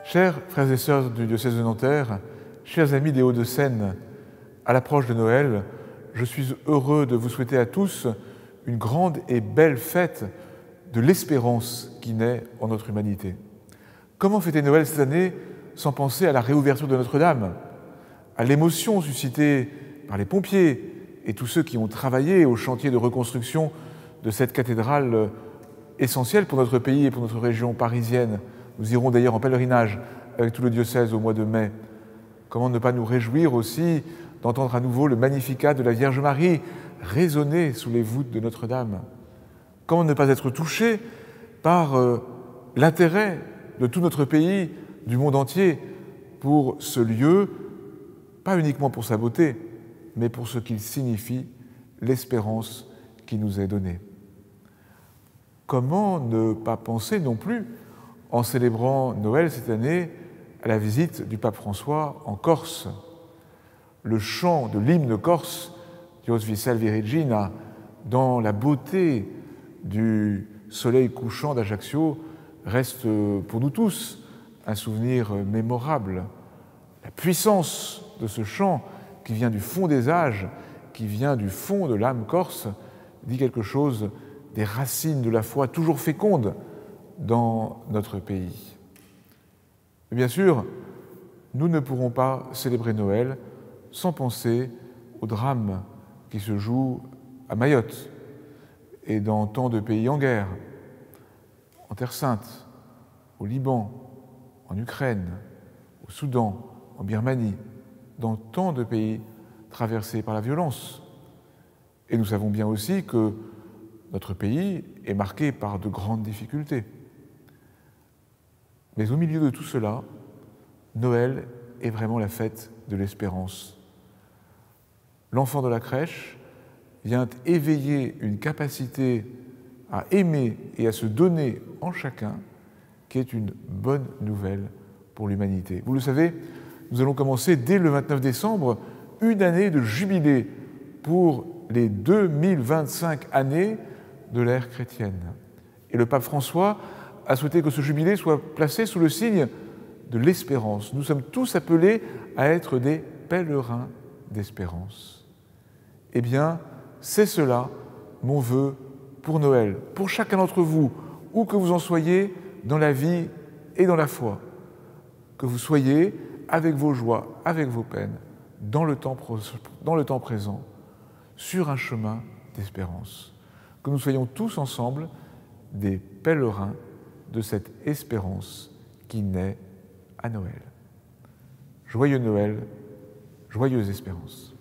Chers frères et sœurs du diocèse de Nanterre, chers amis des Hauts-de-Seine, à l'approche de Noël, je suis heureux de vous souhaiter à tous une grande et belle fête de l'espérance qui naît en notre humanité. Comment fêter Noël cette année sans penser à la réouverture de Notre-Dame, à l'émotion suscitée par les pompiers et tous ceux qui ont travaillé au chantier de reconstruction de cette cathédrale essentielle pour notre pays et pour notre région parisienne. Nous irons d'ailleurs en pèlerinage avec tout le diocèse au mois de mai. Comment ne pas nous réjouir aussi d'entendre à nouveau le Magnificat de la Vierge Marie résonner sous les voûtes de Notre-Dame? Comment ne pas être touché par l'intérêt de tout notre pays, du monde entier, pour ce lieu, pas uniquement pour sa beauté, mais pour ce qu'il signifie, l'espérance qui nous est donnée. Comment ne pas penser non plus, en célébrant Noël cette année, à la visite du pape François en Corse? Le chant de l'hymne corse, Dios vi salvi Regina, dans la beauté du soleil couchant d'Ajaccio, reste pour nous tous un souvenir mémorable. La puissance de ce chant qui vient du fond des âges, qui vient du fond de l'âme corse, dit quelque chose des racines de la foi toujours fécondes dans notre pays. Et bien sûr, nous ne pourrons pas célébrer Noël sans penser au drame qui se joue à Mayotte et dans tant de pays en guerre, en Terre Sainte, au Liban, en Ukraine, au Soudan, en Birmanie, dans tant de pays traversés par la violence. Et nous savons bien aussi que notre pays est marqué par de grandes difficultés. Mais au milieu de tout cela, Noël est vraiment la fête de l'espérance. L'enfant de la crèche vient éveiller une capacité à aimer et à se donner en chacun qui est une bonne nouvelle pour l'humanité. Vous le savez, nous allons commencer dès le 29 décembre une année de jubilé pour les 2025 années de l'ère chrétienne. Et le pape François a souhaité que ce jubilé soit placé sous le signe de l'espérance. Nous sommes tous appelés à être des pèlerins d'espérance. Eh bien, c'est cela mon vœu pour Noël, pour chacun d'entre vous, où que vous en soyez dans la vie et dans la foi, que vous soyez avec vos joies, avec vos peines, dans le temps présent, sur un chemin d'espérance. Que nous soyons tous ensemble des pèlerins de cette espérance qui naît à Noël. Joyeux Noël, joyeuse espérance.